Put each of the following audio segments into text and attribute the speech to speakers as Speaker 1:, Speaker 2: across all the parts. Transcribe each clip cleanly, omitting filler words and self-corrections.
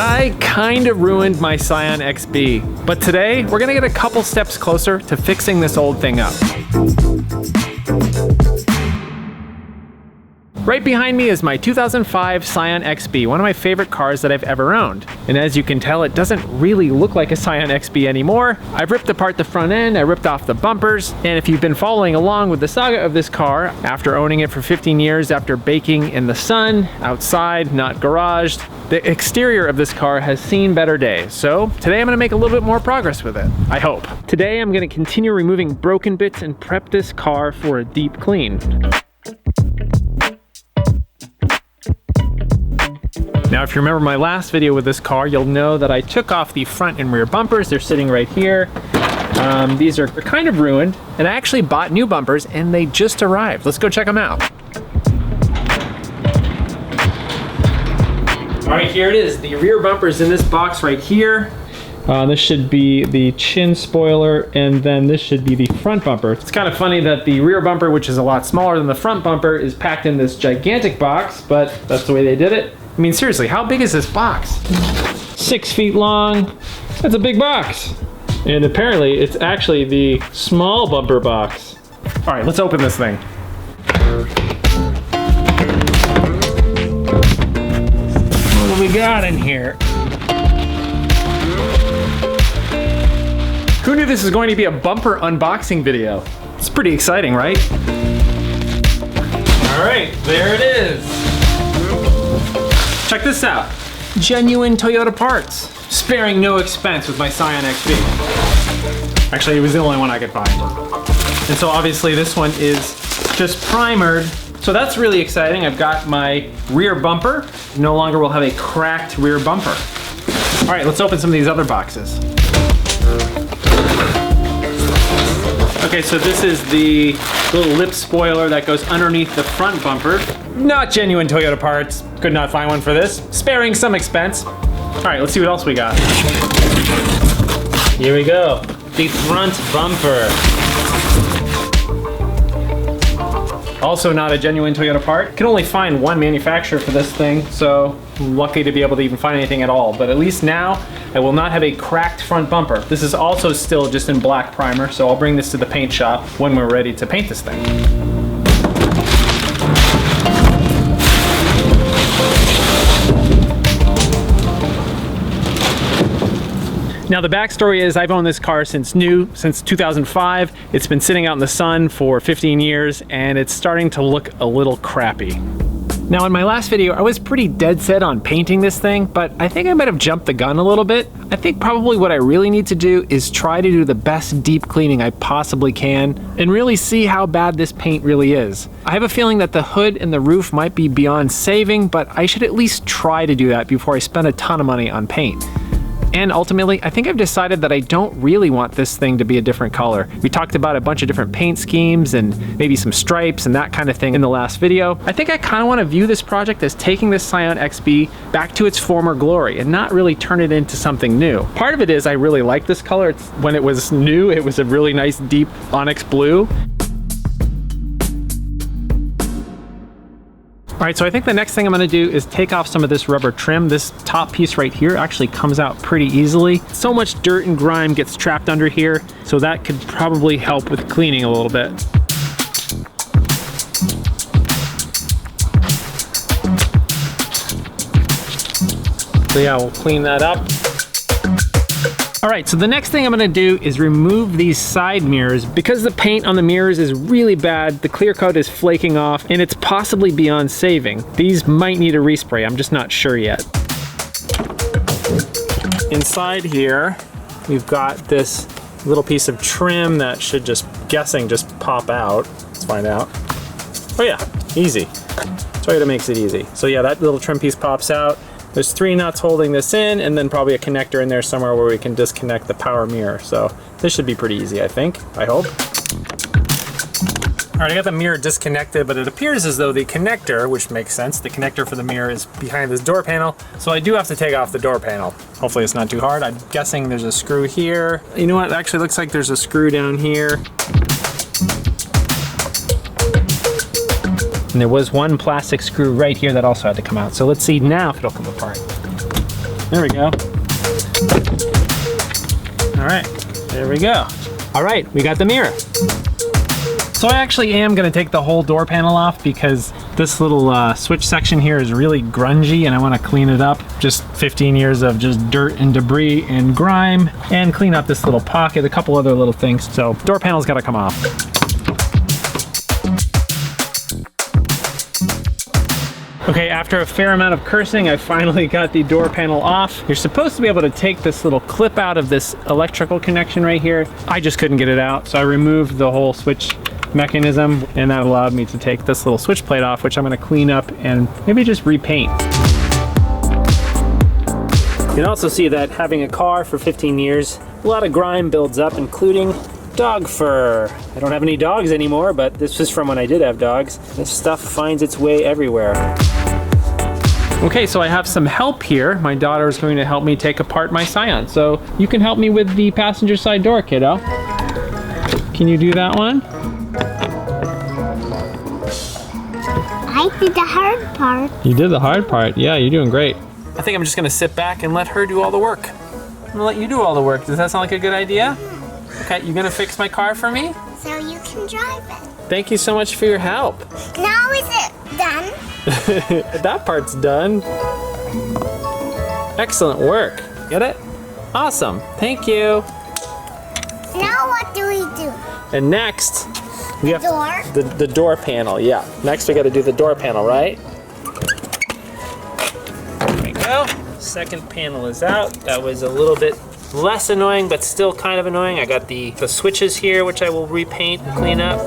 Speaker 1: I kind of ruined my Scion XB, but today we're gonna get a couple steps closer to fixing this old thing up. Right behind me is my 2005 Scion XB, one of my favorite cars that I've ever owned. And as you can tell, it doesn't really look like a Scion XB anymore. I've ripped apart the front end, I ripped off the bumpers, and if you've been following along with the saga of this car, after owning it for 15 years, after baking in the sun, outside, not garaged, the exterior of this car has seen better days. So today I'm gonna make a little bit more progress with it, I hope. Today I'm gonna continue removing broken bits and prep this car for a deep clean. Now, if you remember my last video with this car, you'll know that I took off the front and rear bumpers. They're sitting right here. These are kind of ruined, and I actually bought new bumpers and they just arrived. Let's go check them out. All right, here it is. The rear bumper's in this box right here. This should be the chin spoiler, and then this should be the front bumper. It's kind of funny that the rear bumper, which is a lot smaller than the front bumper, is packed in this gigantic box, but that's the way they did it. I mean, seriously, how big is this box? 6 feet long. That's a big box. And apparently, it's actually the small bumper box. All right, let's open this thing. What do we got in here? Who knew this was going to be a bumper unboxing video? It's pretty exciting, right? All right, there it is. Check this out. Genuine Toyota parts. Sparing no expense with my Scion XB. Actually, it was the only one I could find. And so obviously this one is just primered. So that's really exciting. I've got my rear bumper. No longer will have a cracked rear bumper. All right, let's open some of these other boxes. Okay, so this is the little lip spoiler that goes underneath the front bumper. Not genuine Toyota parts. Could not find one for this. Sparing some expense. All right, let's see what else we got. Here we go. The front bumper. Also not a genuine Toyota part. Can only find one manufacturer for this thing, so I'm lucky to be able to even find anything at all. But at least now, I will not have a cracked front bumper. This is also still just in black primer, so I'll bring this to the paint shop when we're ready to paint this thing. Now the backstory is I've owned this car since 2005. It's been sitting out in the sun for 15 years and it's starting to look a little crappy. Now in my last video, I was pretty dead set on painting this thing, but I think I might have jumped the gun a little bit. I think probably what I really need to do is try to do the best deep cleaning I possibly can and really see how bad this paint really is. I have a feeling that the hood and the roof might be beyond saving, but I should at least try to do that before I spend a ton of money on paint. And ultimately, I think I've decided that I don't really want this thing to be a different color. We talked about a bunch of different paint schemes and maybe some stripes and that kind of thing in the last video. I think I kind of want to view this project as taking this Scion XB back to its former glory and not really turn it into something new. Part of it is I really like this color. When it was new, it was a really nice deep onyx blue. All right, so I think the next thing I'm gonna do is take off some of this rubber trim. This top piece right here actually comes out pretty easily. So much dirt and grime gets trapped under here, so that could probably help with cleaning a little bit. So yeah, we'll clean that up. All right, so the next thing I'm gonna do is remove these side mirrors. Because the paint on the mirrors is really bad, the clear coat is flaking off, and it's possibly beyond saving. These might need a respray, I'm just not sure yet. Inside here, we've got this little piece of trim that should just pop out. Let's find out. Oh yeah, easy. Toyota makes it easy. So yeah, that little trim piece pops out. There's 3 nuts holding this in, and then probably a connector in there somewhere where we can disconnect the power mirror. So this should be pretty easy, I think, I hope. All right, I got the mirror disconnected, but it appears as though the connector, which makes sense, the connector for the mirror is behind this door panel. So I do have to take off the door panel. Hopefully it's not too hard. I'm guessing there's a screw here. You know what, it actually looks like there's a screw down here. And there was one plastic screw right here that also had to come out. So let's see now if it'll come apart. There we go. All right, there we go. All right, we got the mirror. So I actually am gonna take the whole door panel off because this little switch section here is really grungy and I wanna clean it up. Just 15 years of just dirt and debris and grime, and clean up this little pocket, a couple other little things. So door panel's gotta come off. Okay, after a fair amount of cursing, I finally got the door panel off. You're supposed to be able to take this little clip out of this electrical connection right here. I just couldn't get it out, so I removed the whole switch mechanism, and that allowed me to take this little switch plate off, which I'm gonna clean up and maybe just repaint. You can also see that having a car for 15 years, a lot of grime builds up, including dog fur. I don't have any dogs anymore, but this was from when I did have dogs. This stuff finds its way everywhere. Okay, so I have some help here. My daughter is going to help me take apart my Scion. So you can help me with the passenger side door, kiddo. Can you do that one?
Speaker 2: I did the hard part.
Speaker 1: You did the hard part. Yeah, you're doing great. I think I'm just gonna sit back and let her do all the work. I'm gonna let you do all the work. Does that sound like a good idea? Okay, you gonna fix my car for me?
Speaker 2: So you can drive it.
Speaker 1: Thank you so much for your help.
Speaker 2: Now is it done?
Speaker 1: That part's done. Excellent work. Get it? Awesome. Thank you.
Speaker 2: Now what do we do?
Speaker 1: And next, we have
Speaker 2: Door?
Speaker 1: the door panel. Yeah. Next, we got to do the door panel, right? There we go. Second panel is out. That was a little bit less annoying, but still kind of annoying. I got the switches here, which I will repaint and clean up.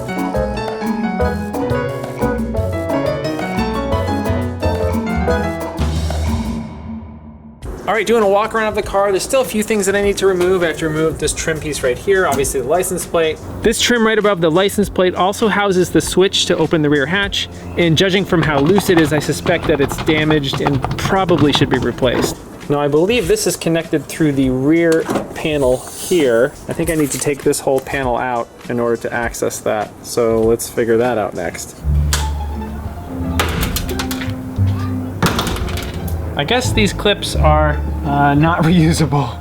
Speaker 1: All right, doing a walk around of the car. There's still a few things that I need to remove. I have to remove this trim piece right here, obviously the license plate. This trim right above the license plate also houses the switch to open the rear hatch. And judging from how loose it is, I suspect that it's damaged and probably should be replaced. Now I believe this is connected through the rear panel here. I think I need to take this whole panel out in order to access that. So let's figure that out next. I guess these clips are not reusable.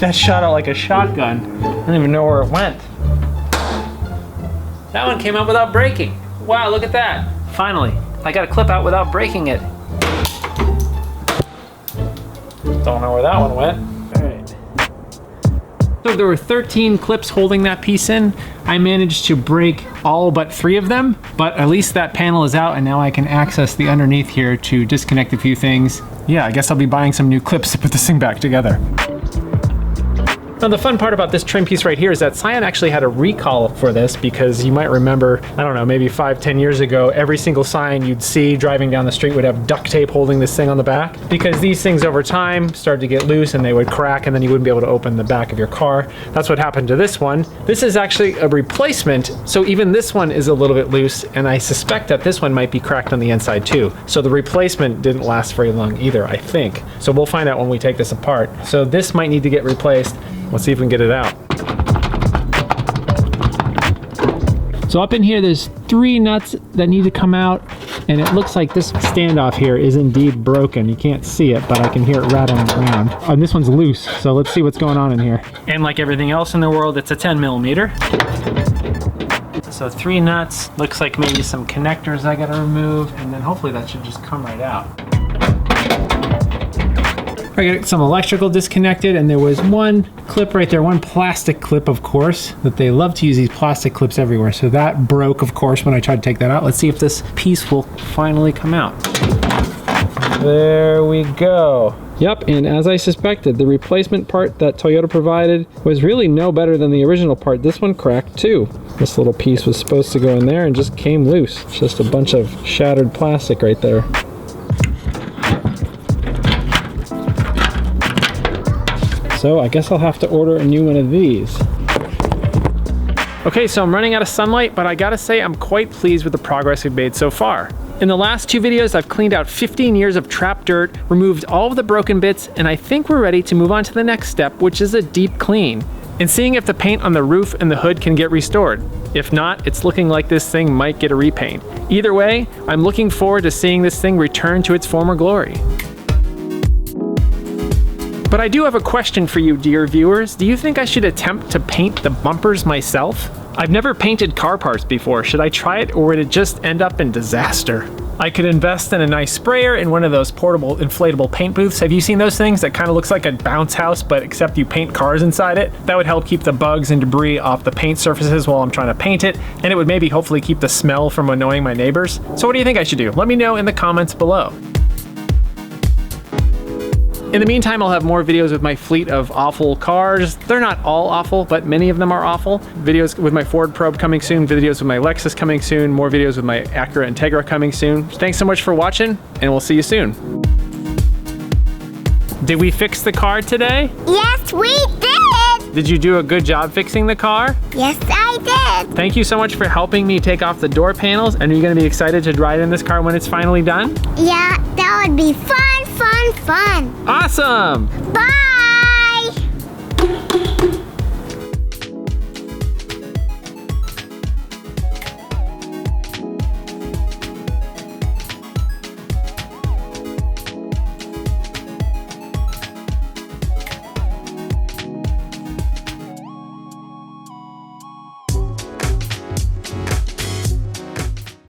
Speaker 1: That shot out like a shotgun. I don't even know where it went. That one came out without breaking. Wow, look at that. Finally, I got a clip out without breaking it. Don't know where that one went. All right. So there were 13 clips holding that piece in. I managed to break all but 3 of them, but at least that panel is out and now I can access the underneath here to disconnect a few things. Yeah, I guess I'll be buying some new clips to put this thing back together. Now the fun part about this trim piece right here is that Scion actually had a recall for this because you might remember, I don't know, maybe 5-10 years ago, every single Scion you'd see driving down the street would have duct tape holding this thing on the back because these things over time started to get loose and they would crack and then you wouldn't be able to open the back of your car. That's what happened to this one. This is actually a replacement, so even this one is a little bit loose and I suspect that this one might be cracked on the inside too. So the replacement didn't last very long either, I think. So we'll find out when we take this apart. So this might need to get replaced. Let's see if we can get it out. So up in here, there's 3 nuts that need to come out, and it looks like this standoff here is indeed broken. You can't see it, but I can hear it rattling around. And this one's loose, so let's see what's going on in here. And like everything else in the world, it's a 10 millimeter. So 3 nuts, looks like maybe some connectors I gotta remove, and then hopefully that should just come right out. I got some electrical disconnected, and there was one clip right there, one plastic clip, of course, that they love to use these plastic clips everywhere. So that broke, of course, when I tried to take that out. Let's see if this piece will finally come out. There we go. Yep, and as I suspected, the replacement part that Toyota provided was really no better than the original part. This one cracked too. This little piece was supposed to go in there and just came loose. It's just a bunch of shattered plastic right there. So I guess I'll have to order a new one of these. Okay, so I'm running out of sunlight, but I gotta say I'm quite pleased with the progress we've made so far. In the last 2 videos, I've cleaned out 15 years of trapped dirt, removed all of the broken bits, and I think we're ready to move on to the next step, which is a deep clean, and seeing if the paint on the roof and the hood can get restored. If not, it's looking like this thing might get a repaint. Either way, I'm looking forward to seeing this thing return to its former glory. But I do have a question for you, dear viewers. Do you think I should attempt to paint the bumpers myself? I've never painted car parts before. Should I try it, or would it just end up in disaster? I could invest in a nice sprayer in one of those portable inflatable paint booths. Have you seen those things that kind of looks like a bounce house, but except you paint cars inside it? That would help keep the bugs and debris off the paint surfaces while I'm trying to paint it, and it would maybe hopefully keep the smell from annoying my neighbors. So what do you think I should do? Let me know in the comments below. In the meantime, I'll have more videos with my fleet of awful cars. They're not all awful, but many of them are awful. Videos with my Ford Probe coming soon, videos with my Lexus coming soon, more videos with my Acura Integra coming soon. Thanks so much for watching, and we'll see you soon. Did we fix the car today?
Speaker 2: Yes, we did.
Speaker 1: Did you do a good job fixing the car?
Speaker 2: Yes, I did.
Speaker 1: Thank you so much for helping me take off the door panels. And are you gonna be excited to ride in this car when it's finally done?
Speaker 2: Yeah, that would be fun, fun, fun.
Speaker 1: Awesome!
Speaker 2: Bye.